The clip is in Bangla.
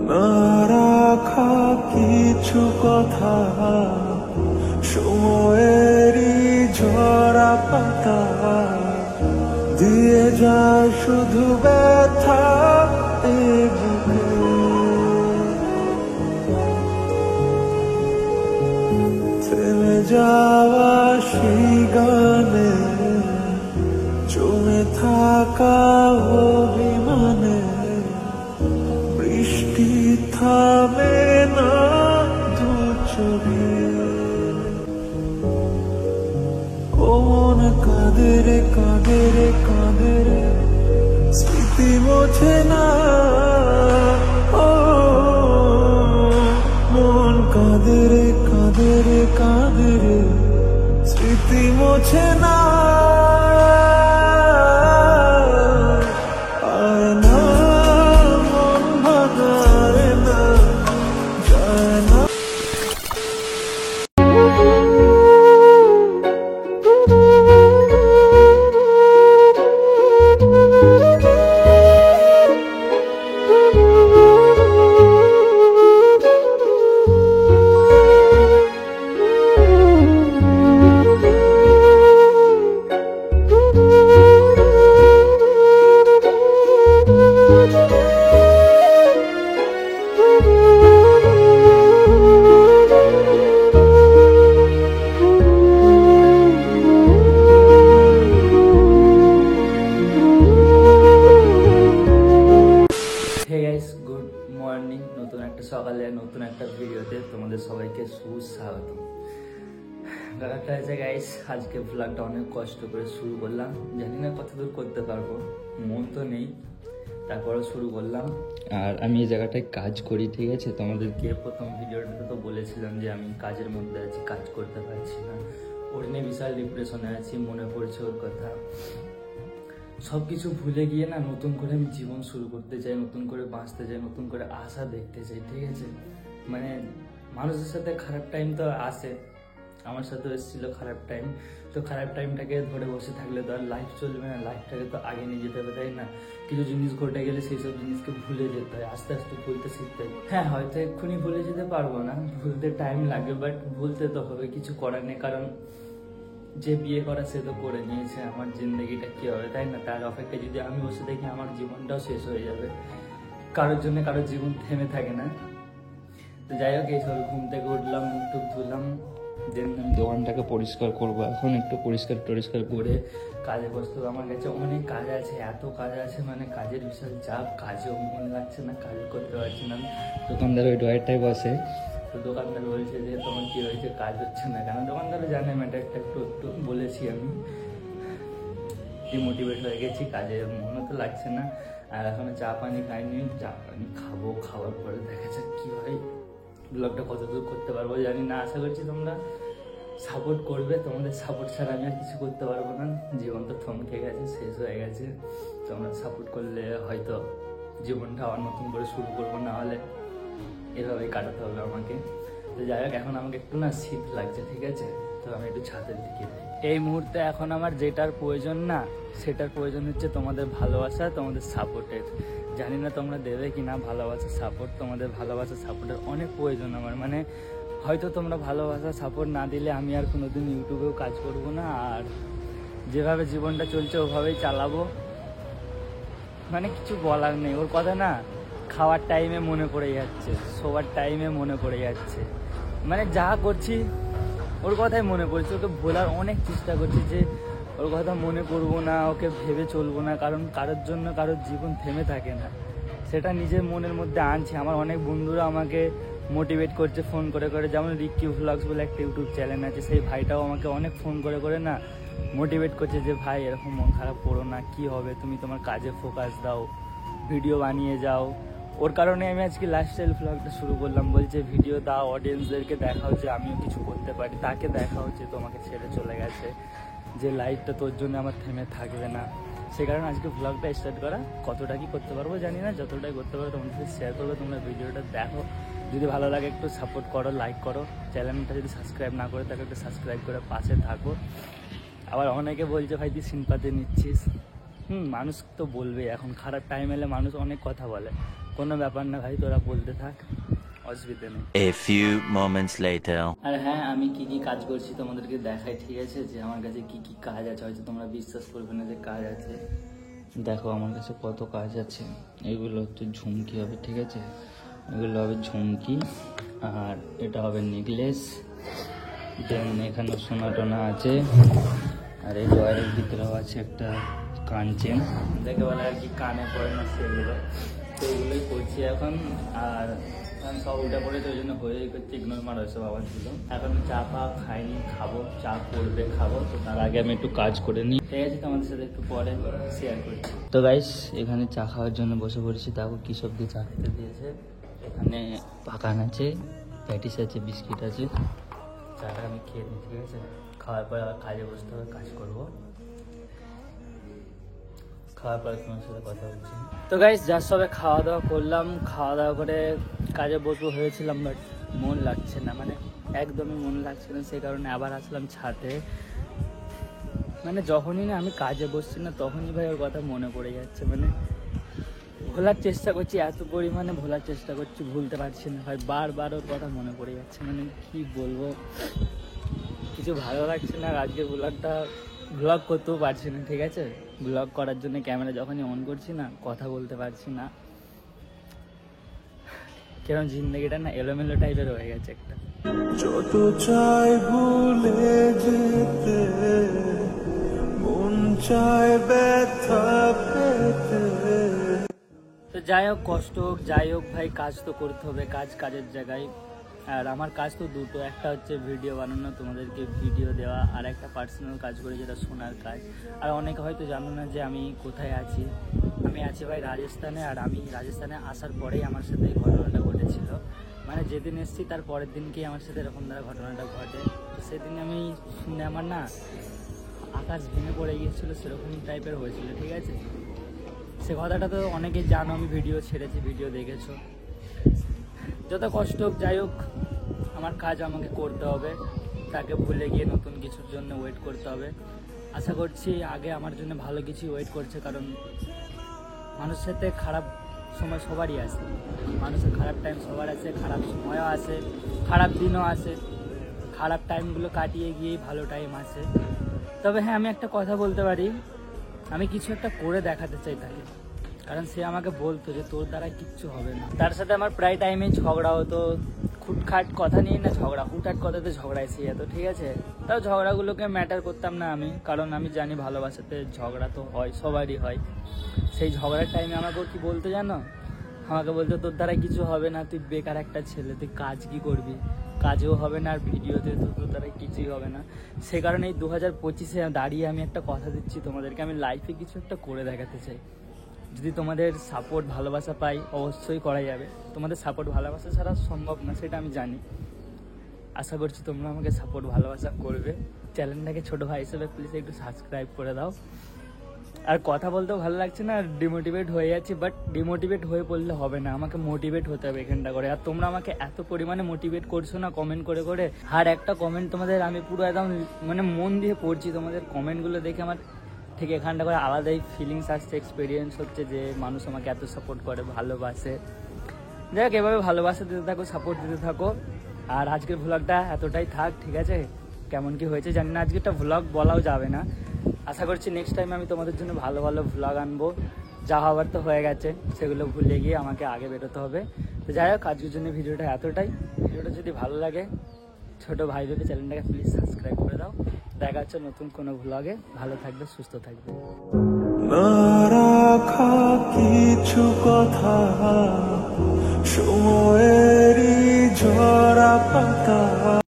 না রাখা কিছু কথা, সময়েরই ঝরা পাতা দিয়ে যায় শুধু ব্যথা এ বুকে। থেমে যাওয়া সেই গানে, জমে থাকা অভিমানে, বৃষ্টি থামে না দু চোখে। কোন কাঁদে রে কাঁদে রে কাঁদে রে, স্মৃতি মোছে না। ও মন কাঁদে রে কাঁদে রে কাঁদে রে, স্মৃতি মোছে না। আয় না মন ভাঙায় না, যায় না। গুড মর্নিং, নতুন একটা সকালে নতুন একটা ভিডিওতে তোমাদের সবাইকে সুস্বাগত। ব্যাপারটা হয়েছে গাইস, আজকে ব্লগটা অনেক কষ্ট করে শুরু করলাম, জানি না কতদূর করতে পারবো, মন তো নেই, তারপরে শুরু করলাম। আর আমি এই জায়গাটায় কাজ করি, ঠিক আছে। তোমাদেরকে প্রথম ভিডিওটাতে তো বলেছিলাম যে আমি কাজের মধ্যে আছি, কাজ করতে পারছি না, ওর নিয়ে বিশাল ডিপ্রেশনে আছি, মনে পড়ছে ওর কথা। সব কিছু ভুলে গিয়ে না নতুন করে আমি জীবন শুরু করতে চাই, নতুন করে বাঁচতে চাই, নতুন করে আশা দেখতে চাই, ঠিক আছে। মানে মানুষের সাথে খারাপ টাইম তো আসে, আমার সাথেও এসেছিল খারাপ টাইম, তো খারাপ টাইমটাকে ধরে বসে থাকলে তো আর লাইফ চলবে না, লাইফটাকে তো আগে নিয়ে যেতে হবে, তাই না। কিছু জিনিস ঘটে গেলে সেই সব জিনিসকে ভুলে যেতে হয়, আস্তে আস্তে ভুলতে শিখতে হয়। হ্যাঁ, হয়তো এক্ষুনি ভুলে যেতে পারবো না, ভুলতে টাইম লাগে, বাট ভুলতে তো হবে, কিছু করার নেই। কারণ যে বিয়ে করা সে তো করে নিয়েছে, আমার জিন্দগিটা কি হবে, তাই না। তার অপেক্ষায় যদি আমি বসে দেখি আমার জীবনটাও শেষ হয়ে যাবে। কারোর জন্য কারোর জীবন থেমে থাকে না। তো যাই হোক, এই সব ঘুম থেকে উঠলাম, মুখ টুক ধুলাম, দেন আমি দোকানটাকে পরিষ্কার করবো। এখন একটু পরিষ্কার করে কাজে বসতে হবে। আমার কাছে অনেক কাজ আছে, এত কাজ আছে, মানে কাজের বিশাল চাপ, কাজেও মন লাগছে না, কাজ করতে পারছি না। দোকানদার ওই ডয়ারটাই বসে, তো দোকানদার বলছে যে তোমার কি হয়েছে, কাজ হচ্ছে না কেন। দোকানদারও জানে ম্যাটারটা, একটু বলেছি আমি, ডিমোটিভেট হয়ে গেছি, কাজে মনও তো লাগছে না। আর এখনো চা পানি খাইনি, চা পানি খাবো, খাওয়ার পরে দেখা যাক কি হয়, ব্লগটা কতদূর করতে পারবো জানি না। আশা করছি তোমরা সাপোর্ট করবে, তোমাদের সাপোর্ট ছাড়া আমি আর কিছু করতে পারবো না, জীবন তো থমকে গেছে, শেষ হয়ে গেছে। তোমরা সাপোর্ট করলে হয়তো জীবনটা আবার নতুন করে শুরু করবো, না হলে এভাবেই কাটাতে হবে আমাকে। তো যাই হোক, এখন আমাকে একটু না শীত লাগছে, ঠিক আছে, তো আমি একটু ছাদের দিকে যাই। এই মুহূর্তে এখন আমার যেটার প্রয়োজন না, সেটার প্রয়োজন হচ্ছে তোমাদের ভালোবাসা, তোমাদের সাপোর্টের। জানি না তোমরা দেবে কি না ভালোবাসা সাপোর্ট, তোমাদের ভালোবাসা সাপোর্টের অনেক প্রয়োজন আমার। মানে হয়তো তোমরা ভালোবাসা সাপোর্ট না দিলে আমি আর কোনোদিন ইউটিউবেও কাজ করব না, আর যেভাবে জীবনটা চলছে ওভাবেই চালাবো। মানে কিছু বলার নেই, ওর কথা না খাওয়ার টাইমে মনে পড়ে যাচ্ছে, শোবার টাইমে মনে পড়ে যাচ্ছে, মানে যা করছি ওর কথাই মনে পড়ছে। ওকে ভোলার অনেক চেষ্টা করছি যে ওর কথা মনে করবো না, ওকে ভেবে চলবো না, কারণ কারোর জন্য কারোর জীবন থেমে থাকে না, সেটা নিজের মনের মধ্যে আনছি। আমার অনেক বন্ধুরা আমাকে মোটিভেট করছে ফোন করে করে, যেমন রিক্কি ভ্লগস বলে একটা ইউটিউব চ্যানেল আছে, সেই ভাইটাও আমাকে অনেক ফোন করে করে না মোটিভেট করছে যে ভাই এরকম মন খারাপ করো না, কি হবে, তুমি তোমার কাজে ফোকাস দাও, ভিডিও বানিয়ে যাও। ওর কারণে আমি আজকে লাইফস্টাইল ভ্লগটা শুরু করলাম। বলছে ভিডিও দাও, অডিয়েন্সদেরকে দেখাও যে আমিও কিছু করতে পারি, তাকে দেখাও যে তোমাকে ছেড়ে চলে গেছে, যে লাইফটা তোর জন্য আমার থেমে থাকবে না। সে কারণে আজকে ভ্লগটা স্টার্ট করা। কতটা কি করতে পারবো জানি না, যতটাই করতে পারবো তোমাদের সাথে শেয়ার করবো। তোমরা ভিডিওটা দেখো, যদি ভালো লাগে একটু সাপোর্ট করো, লাইক করো, চ্যানেলটা যদি সাবস্ক্রাইব না করে থাকো একটু সাবস্ক্রাইব করে পাশে থাকো। আবার অনেকে বলছে ভাই তুই সিম্পাতি নিচ্ছিস, মানুষ তো বলবে, এখন খারাপ টাইম এলে মানুষ অনেক কথা বলে, কোনো ব্যাপার না ভাই, তোরা বলতে থাক, অসুবিধা নেই। A few moments later. আর হ্যাঁ, আমি কি কি কাজ করছি তোমাদেরকে দেখাই, ঠিক আছে? যে আমার কাছে কি কি কাজ আছে, হয়তো তোমরা বিশ্বাস করবে না যে কাজ আছে। দেখো আমার কাছে কত কাজ আছে। এগুলো হচ্ছে ঝুমকি হবে, ঠিক আছে? এগুলো হবে ঝুমকি, আর এটা হবে নেকলেস। দেন এখানে সোনা টোনা আছে, আর এই জয়ের ভিতরেও আছে একটা কানচেন, দেখে বলে আর কি কানে পড়ে না সেগুলো। তো এগুলোই করছি এখন। আর সব উল্টা পড়ে তো ওই জন্য হয়ে করছি, ইগনোর মারা ওইসব আবার ছিল। এখন চা পা খাইনি, খাবো, চা করবে খাবো। তো তার আগে আমি একটু কাজ করে নিই, ঠিক আছে? তোমাদের সাথে একটু পরে শেয়ার করছি। তো গাইস, এখানে চা খাওয়ার জন্য বসে পড়েছি। দেখো কী সব দিয়ে চা খেতে দিয়েছে। এখানে পাকান আছে, প্যাটিস আছে, বিস্কিট আছে। চাটা আমি খেয়ে নিই, ঠিক আছে? খাওয়ার পর আবার কাজে বসতে হবে, কাজ করবো। খাওয়ার পর তোমার সাথে কথা বলছি। তো গাইস, যার সবে খাওয়া দাওয়া করলাম, খাওয়া দাওয়া করে কাজে বসবো হয়েছিলাম, বাট মন লাগছে না, মানে একদমই মন লাগছে না। সেই কারণে আবার আসলাম ছাদে। মানে যখনই না আমি কাজে বসছি না, তখনই ভাই ওর কথা মনে পড়ে যাচ্ছে। মানে ভোলার চেষ্টা করছি, এত পরিমাণে ভোলার চেষ্টা করছি, ভুলতে পারছি না ভাই। বারবার ওর কথা মনে পড়ে যাচ্ছে। মানে কি বলবো, কিছু ভালো লাগছে না। আর আজকে ব্লগ করতেও পারছি না, ঠিক আছে? ব্লগ করার জন্য ক্যামেরা যখনই অন করছি না, কথা বলতে পারছি না। কেরম জিন্দগিটা না এলোমেলো টাইপের হয়ে গেছে একটা। যত চাই ভুলে যেতে, মন চায় ব্যথা পেতে। তো যাই হোক, কষ্ট হোক যাই হোক ভাই, কাজ তো করতে হবে, কাজের জায়গায়। আর আমার কাজ তো দুটো, একটা হচ্ছে ভিডিও বানানো, তোমাদেরকে ভিডিও দেওয়া, আর একটা পার্সোনাল কাজ করে যেটা শোনার কাজ। আর অনেকে হয়তো জানো না যে আমি কোথায় আছি। আমি আছি ভাই রাজস্থানে। আর আমি রাজস্থানে আসার পরেই আমার সাথে এই ঘটনাটা ঘটেছিল। মানে যেদিন এসেছি তার পরের দিনকেই আমার সাথে এরকম দ্বারা ঘটনাটা ঘটে। তো সেদিন আমি শুনে আমার না আকাশ ভেঙে পড়ে গিয়েছিলো, সেরকম টাইপের হয়েছিল, ঠিক আছে? সে কথাটা তো অনেকেই জানো, আমি ভিডিও ছেড়েছি, ভিডিও দেখেছো। যত কষ্ট হোক যাই হোক, আমার কাজ আমাকে করতে হবে। তাকে ভুলে গিয়ে নতুন কিছুর জন্য ওয়েট করতে হবে। আশা করছি আগে আমার জন্য ভালো কিছু ওয়েট করছে, কারণ মানুষের সাথে খারাপ সময় সবারই আসে। মানুষের খারাপ টাইম সবার আছে, খারাপ সময়ও আসে, খারাপ দিনও আসে। খারাপ টাইমগুলো কাটিয়ে গিয়েই ভালো টাইম আসে। তবে হ্যাঁ, আমি একটা কথা বলতে পারি, আমি কিছু একটা করে দেখাতে চাই তাকে। কারণ সে আমাকে বলতো যে তোর দ্বারা কিচ্ছু হবে না। তার সাথে আমার প্রায় টাইমেই ঝগড়া হতো, খুটখাট কথা নিয়ে না ঝগড়া, হুটহাট কথাতে ঝগড়া এসে যেত, ঠিক আছে? তাও ঝগড়াগুলোকে ম্যাটার করতাম না আমি, কারণ আমি জানি ভালোবাসাতে ঝগড়া তো হয়, সবারই হয়। সেই ঝগড়ার টাইমে আমাকেও কি বলতে জানো? আমাকে বলতো তোর দ্বারা কিছু হবে না, তুই বেকার একটা ছেলে, তুই কাজ কি করবি? কাজেও হবে না, আর ভিডিওতে তো তোর দ্বারা কিছুই হবে না। সে কারণে এই 2025-এ দাঁড়িয়ে আমি একটা কথা দিচ্ছি তোমাদেরকে, আমি লাইফে কিছু একটা করে দেখাতে চাই। যদি তোমাদের সাপোর্ট ভালোবাসা পাই, অবশ্যই করা যাবে। তোমাদের সাপোর্ট ভালোবাসা ছাড়া সম্ভব না, সেটা আমি জানি। আশা করছি তোমরা আমাকে সাপোর্ট ভালোবাসা করবে। চ্যানেলটাকে ছোটো ভাই হিসেবে প্লিজ একটু সাবস্ক্রাইব করে দাও। আর কথা বলতেও ভালো লাগছে না, ডিমোটিভেট হয়ে যাচ্ছি। বাট ডিমোটিভেট হয়ে পড়লে হবে না, আমাকে মোটিভেট হতে হবে এখানটা করে। আর তোমরা আমাকে এত পরিমাণে মোটিভেট করছো না কমেন্ট করে করে। আর একটা কমেন্ট তোমাদের আমি পুরো একদম মানে মন দিয়ে পড়ছি। তোমাদের কমেন্টগুলো দেখে আমার ঠিক এখানটা করে আলাদাই ফিলিংস আসছে, এক্সপিরিয়েন্স হচ্ছে যে মানুষ আমাকে এত সাপোর্ট করে, ভালোবাসে। যাই হোক, এভাবে ভালোবাসা দিতে থাকো, সাপোর্ট দিতে থাকো। আর আজকের ভ্লগটা এতটাই থাক, ঠিক আছে? কেমন কি হয়েছে জানি না, আজকেরটা ভ্লগ বলাও যাবে না। আশা করছি নেক্সট টাইম আমি তোমাদের জন্য ভালো ভালো ভ্লগ আনবো। যা হওয়ার তো হয়ে গেছে, সেগুলো ভুলে গিয়ে আমাকে আগে বেরোতে হবে। তো যাই হোক, আজকের জন্য ভিডিওটা এতটাই। ভিডিওটা যদি ভালো লাগে, ছোটো ভাই ভেবে চ্যানেলটাকে প্লিজ সাবস্ক্রাইব করে দাও। দেখা হচ্ছে নতুন কোনো ভ্লগে। ভালো থাকবে, সুস্থ থাকবে। না রাখা কিছু কথা, সময়েরই ঝরা পাতা।